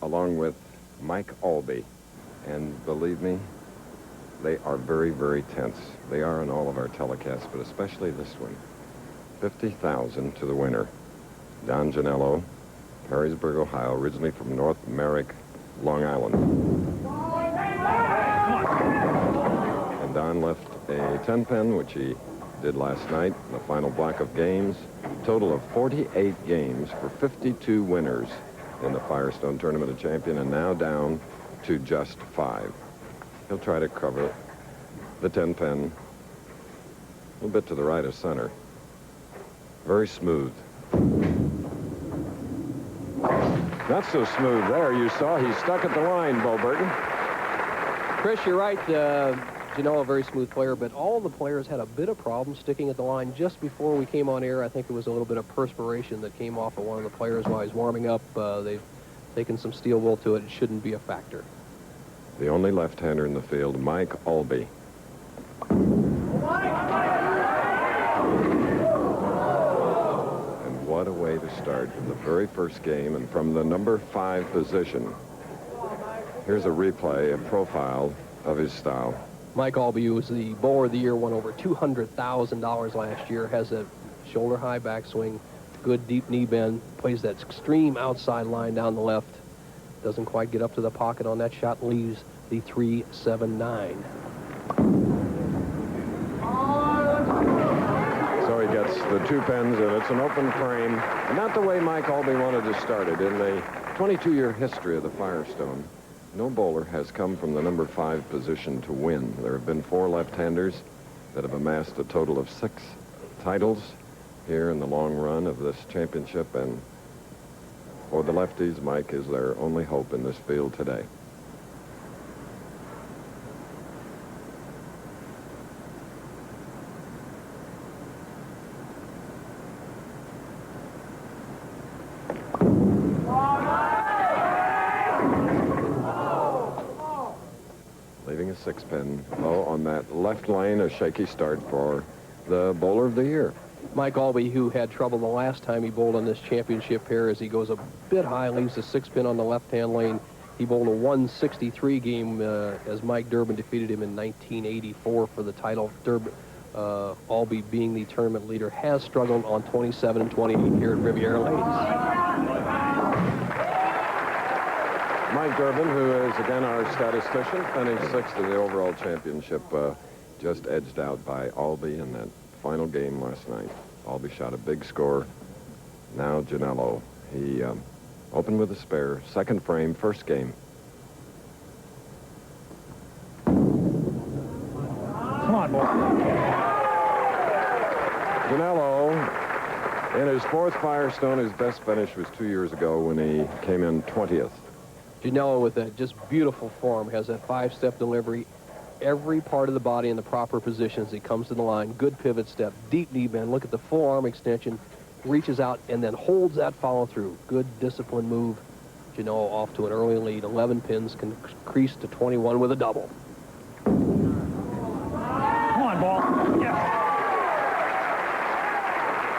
along with Mike Aulby. And believe me, they are very, very tense. They are in all of our telecasts, but especially this one. $50,000 to the winner. Don Genalo, Perrysburg, Ohio, originally from North Merrick, Long Island. And Don left a 10-pin, which he did last night in the final block of games. Total of 48 games for 52 winners in the Firestone Tournament of Champion, and now down to just 5. He'll try to cover the 10-pin a little bit to the right of center. Very smooth. Not so smooth there. You saw he stuck at the line, Bo Burton. Chris, you're right. Genalo, a very smooth player, but all the players had a bit of problem sticking at the line just before we came on air. I think there was a little bit of perspiration that came off of one of the players while he's warming up. They've taken some steel wool to it. It shouldn't be a factor. The only left-hander in the field, Mike Aulby. And what a way to start in the very first game, and from the number 5 position. Here's a replay, a profile of his style. Mike Aulby, who was the bowler of the year, won over $200,000 last year, has a shoulder-high backswing, good deep knee bend, plays that extreme outside line down the left. Doesn't quite get up to the pocket on that shot, leaves the 3-7-9. So he gets the 2 pins, and it's an open frame. Not the way Mike Aulby wanted to start it. In the 22-year history of the Firestone, no bowler has come from the number 5 position to win. There have been 4 left-handers that have amassed a total of 6 titles here in the long run of this championship, and for the lefties, Mike is their only hope in this field today. Leaving a 6-pin low on that left lane, a shaky start for the bowler of the year. Mike Aulby, who had trouble the last time he bowled on this championship here, as he goes a bit high, leaves the 6-pin on the left-hand lane. He bowled a 163 game as Mike Durbin defeated him in 1984 for the title. Aulby, being the tournament leader, has struggled on 27 and 28 here at Riviera Lanes. Mike Durbin, who is again our statistician, finished 6th in the overall championship, just edged out by Aulby in that final game last night. Aulby shot a big score. Now Genalo. He opened with a spare. 2nd frame, 1st game. Come on, boy. Genalo, in his 4th Firestone, his best finish was 2 years ago when he came in 20th. Genalo, with a just beautiful form, has that 5-step delivery. Every part of the body in the proper position as he comes to the line. Good pivot step, deep knee bend. Look at the full arm extension. Reaches out and then holds that follow through. Good disciplined move. Genalo off to an early lead. 11 pins can increase to 21 with a double. Come on, ball. Yeah.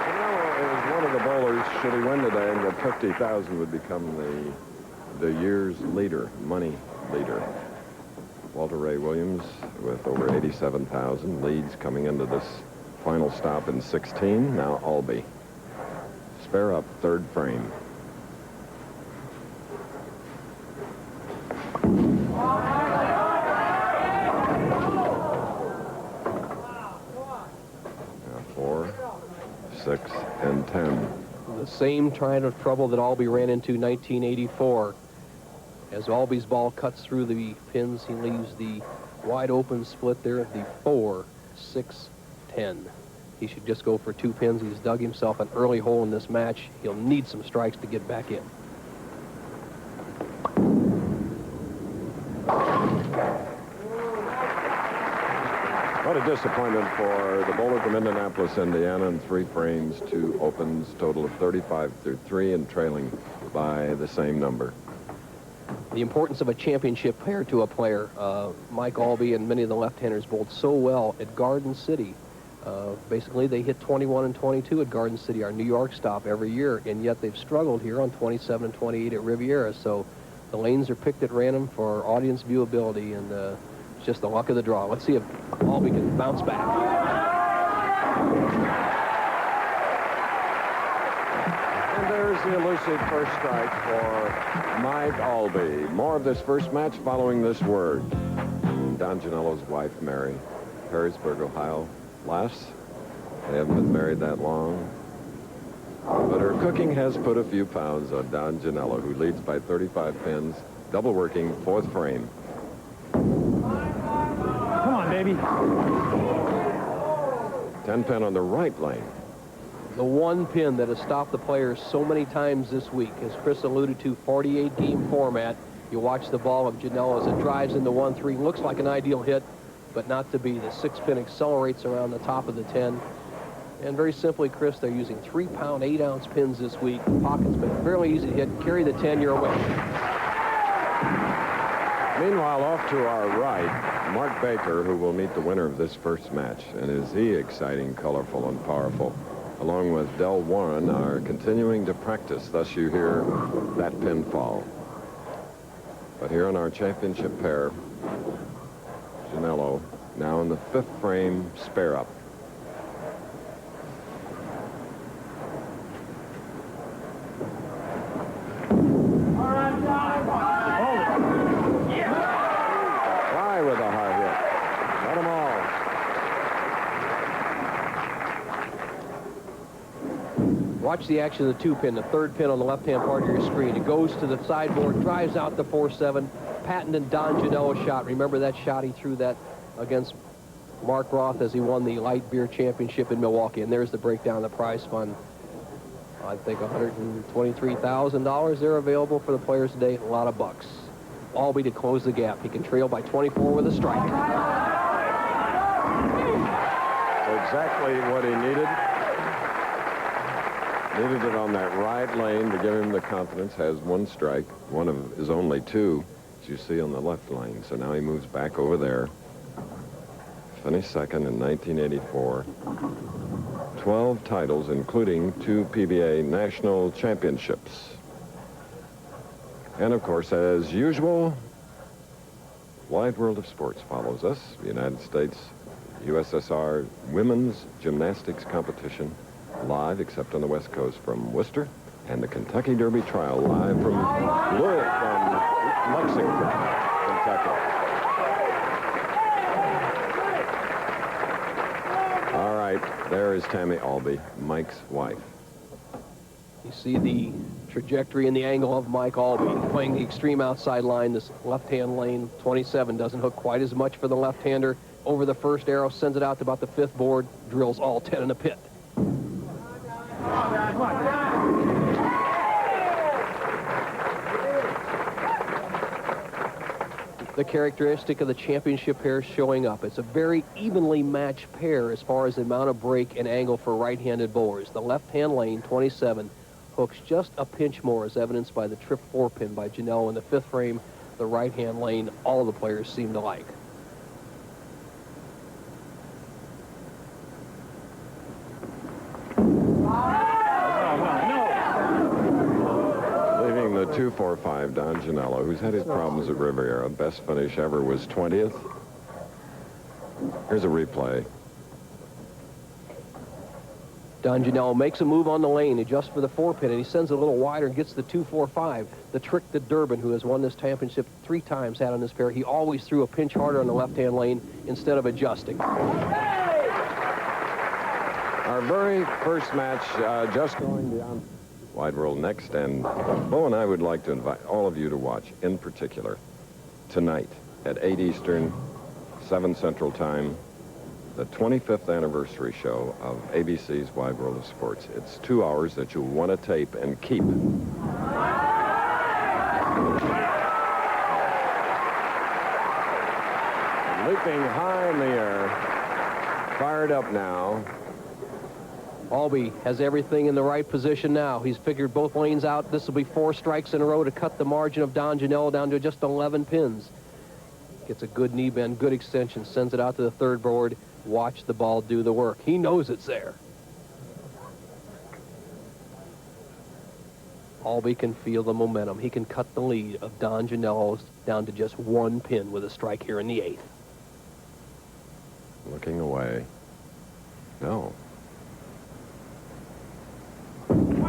Genalo is one of the bowlers, should he win today, that 50,000 would become the year's leader, money leader. Walter Ray Williams with over 87,000 leads coming into this final stop in 16. Now Aulby. Spare up, 3rd frame. Now 4, 6, and 10. The same kind of trouble that Aulby ran into 1984. As Aulby's ball cuts through the pins, he leaves the wide open split there at the 4, 6, 10. He should just go for 2 pins. He's dug himself an early hole in this match. He'll need some strikes to get back in. What a disappointment for the bowler from Indianapolis, Indiana, in 3 frames, 2 opens, total of 35 through 3, and trailing by the same number. The importance of a championship pair to a player. Mike Aulby and many of the left-handers bowled so well at Garden City. Basically, they hit 21 and 22 at Garden City, our New York stop, every year, and yet they've struggled here on 27 and 28 at Riviera. So The lanes are picked at random for audience viewability, and it's just the luck of the draw. Let's see if Aulby can bounce back. And there's the elusive first strike for Mike Aulby. More of this first match following this word. Don Genalo's wife, Mary, Harrisburg, Ohio. Laughs. They haven't been married that long. But her cooking has put a few pounds on Don Genalo, who leads by 35 pins, double working, fourth frame. Come on, baby. 10 pin on the right lane. The one pin that has stopped the players so many times this week, as Chris alluded to, 48-game format. You watch the ball of Genalo as it drives into 1-3. Looks like an ideal hit, but not to be. The 6-pin accelerates around the top of the 10. And very simply, Chris, they're using 3-pound, 8-ounce pins this week. The pocket's been fairly easy to hit. Carry the 10, you're away. Meanwhile, off to our right, Mark Baker, who will meet the winner of this first match. And is he exciting, colorful, and powerful? Along with Del Warren, are continuing to practice. Thus, you hear that pin fall. But here on our championship pair, Genalo now in the 5th frame, spare up. Try with a high hit. Let them all. Watch the action of the 2-pin, the 3rd pin on the left-hand part of your screen. It goes to the sideboard, drives out the 4-7. Patented Don Genalo shot. Remember that shot? He threw that against Mark Roth as he won the light beer championship in Milwaukee. And there's the breakdown of the prize fund. I think $123,000 they're available for the players today. A lot of bucks. Aulby to close the gap. He can trail by 24 with a strike. Exactly what he needed. Needed it on that right lane to give him the confidence. Has 1 strike. One of his only 2, as you see on the left lane. So now he moves back over there. Finished second in 1984. 12 titles, including 2 PBA national championships. And of course, as usual, Wide World of Sports follows us. The United States USSR women's gymnastics competition live, except on the West Coast, from Worcester, and the Kentucky Derby trial live from Lexington, Kentucky. All right, there is Tammy Aulby, Mike's wife. You see the trajectory and the angle of Mike Aulby playing the extreme outside line. This left-hand lane, 27, doesn't hook quite as much for the left-hander. Over the first arrow, sends it out to about the 5th board, drills all 10 in the pit. The characteristic of the championship pair showing up. It's a very evenly matched pair as far as the amount of break and angle for right-handed bowlers. The left-hand lane, 27, hooks just a pinch more, as evidenced by the trip 4-pin by Genalo in the 5th frame. The right-hand lane, all the players seem to like. Leaving the 2-4-5, Don Genalo, who's had his problems at Riviera. Best finish ever was 20th. Here's a replay. Don Genalo makes a move on the lane, adjusts for the 4-pin, and he sends it a little wider and gets the 2-4-5. The trick that Durbin, who has won this championship 3 times, had on this pair. He always threw a pinch harder on the left-hand lane instead of adjusting. Our very first match just going beyond Wide World next, and Bo and I would like to invite all of you to watch, in particular, tonight at 8 Eastern, 7 Central Time, the 25th anniversary show of ABC's Wide World of Sports. It's 2 hours that you'll want to tape and keep. Leaping high in the air, fired up now. Aulby has everything in the right position now. He's figured both lanes out. This will be 4 strikes in a row to cut the margin of Don Genalo down to just 11 pins. Gets a good knee bend, good extension, sends it out to the 3rd board. Watch the ball do the work. He knows it's there. Aulby can feel the momentum. He can cut the lead of Don Genalo's down to just 1 pin with a strike here in the 8th. Looking away. No. And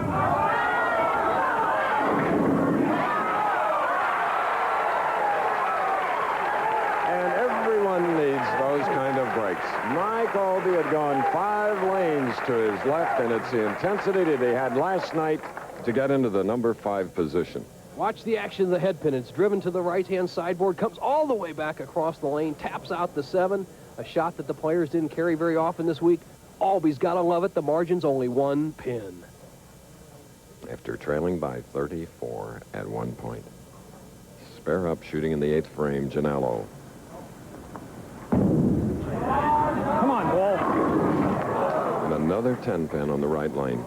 everyone needs those kind of breaks. Mike Aulby had gone 5 lanes to his left, and it's the intensity that he had last night to get into the number 5 position. Watch the action of the head pin. It's driven to the right-hand sideboard, comes all the way back across the lane, taps out the 7, a shot that the players didn't carry very often this week. Aulby's got to love it. The margin's only 1 pin. After trailing by 34 at 1 point. Spare up, shooting in the 8th frame, Genalo. Come on, ball. And another 10 pin on the right lane.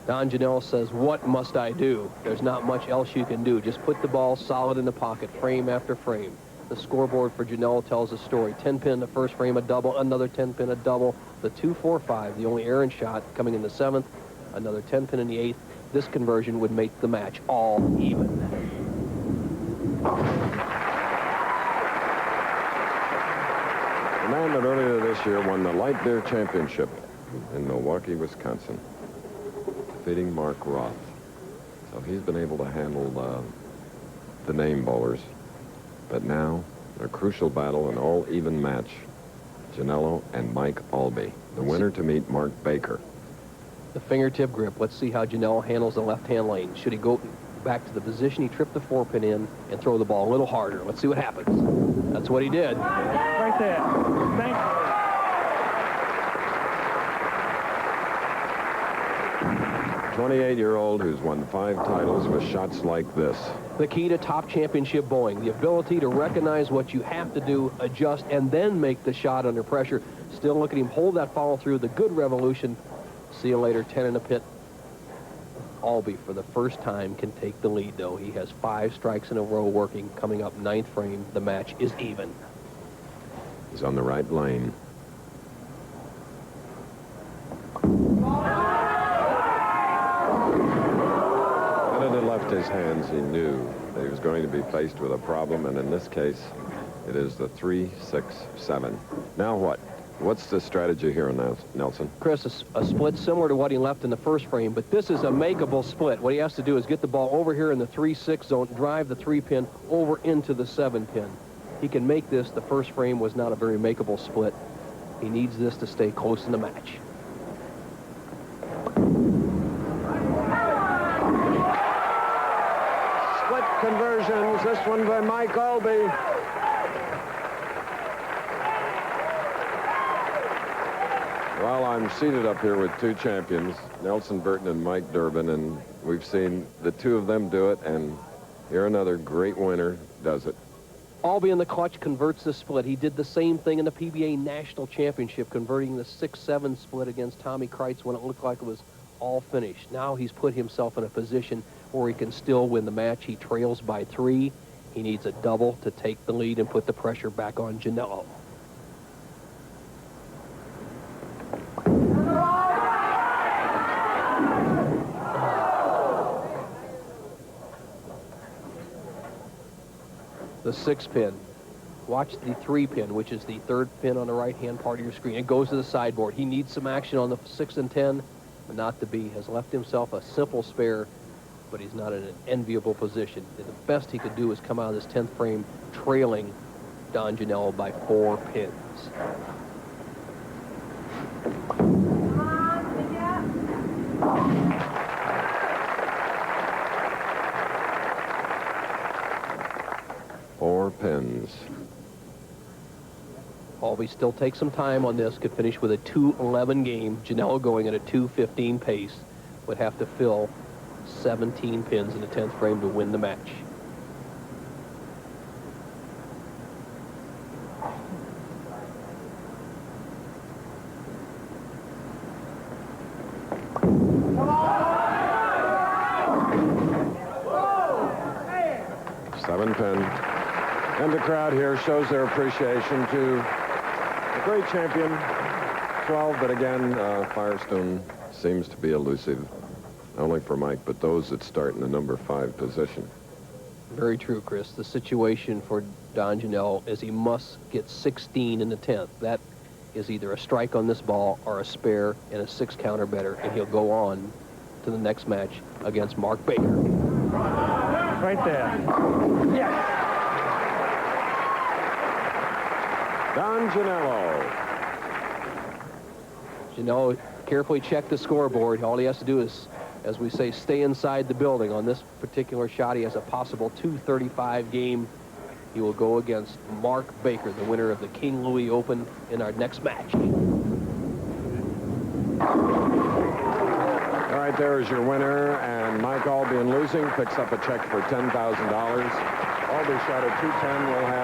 Don Genalo says, what must I do? There's not much else you can do. Just put the ball solid in the pocket, frame after frame. The scoreboard for Genalo tells a story. 10 pin the first frame, a double, another 10 pin, a double. The 2-4-5, the only errant shot coming in the 7th, another 10 pin in the 8th. This conversion would make the match all even. The man that earlier this year won the Light Beer Championship in Milwaukee, Wisconsin, defeating Mark Roth. So he's been able to handle the name bowlers. But now, a crucial battle, an all-even match. Genalo and Mike Aulby. The winner to meet Mark Baker. The fingertip grip. Let's see how Genalo handles the left-hand lane. Should he go back to the position he tripped the 4-pin in and throw the ball a little harder? Let's see what happens. That's what he did. Right there. Thank you. 28-year-old who's won 5 titles with shots like this. The key to top championship bowling, the ability to recognize what you have to do, adjust, and then make the shot under pressure. Still look at him hold that follow through. The good revolution. See you later, 10 in the pit. Aulby, for the first time, can take the lead, though. He has 5 strikes in a row working. Coming up 9th frame, the match is even. He's on the right lane. When it left his hands, he knew that he was going to be faced with a problem, and in this case, it is the 3-6-7. Now what? What's the strategy here, Nelson? Chris, a split similar to what he left in the first frame, but this is a makeable split. What he has to do is get the ball over here in the 3-6 zone, drive the 3-pin over into the 7-pin. He can make this. The first frame was not a very makeable split. He needs this to stay close in the match. Split conversions. This one by Mike Aulby. Well, I'm seated up here with 2 champions, Nelson Burton and Mike Durbin, and we've seen the 2 of them do it, and here another great winner does it. Aulby in the clutch converts the split. He did the same thing in the PBA National Championship, converting the 6-7 split against Tommy Kreitz when it looked like it was all finished. Now he's put himself in a position where he can still win the match. He trails by 3. He needs a double to take the lead and put the pressure back on Genalo. The 6-pin. Watch the 3-pin, which is the 3rd pin on the right-hand part of your screen. It goes to the sideboard. He needs some action on the 6 and 10, but not to be. Has left himself a simple spare, but he's not in an enviable position. The best he could do is come out of this 10th frame trailing Don Genalo by 4 pins. Pins. Aulby still takes some time on this. Could finish with a 2-11 game. Genalo going at a 2-15 pace. Would have to fill 17 pins in the 10th frame to win the match. Seven pin. And the crowd here shows their appreciation to the great champion. 12, but again, Firestone seems to be elusive. not only for Mike, but those that start in the number 5 position. Very true, Chris. The situation for Don Genalo is he must get 16 in the 10th. That is either a strike on this ball or a spare and a 6 count or better, and he'll go on to the next match against Mark Baker. Right there. Yes. Don Genalo. Genalo carefully checked the scoreboard. All he has to do is, as we say, stay inside the building. On this particular shot, he has a possible 235 game. He will go against Mark Baker, the winner of the King Louis Open, in our next match. All right, there is your winner, and Mike Aulby, in losing, picks up a check for $10,000. Aulby shot a 210. We'll have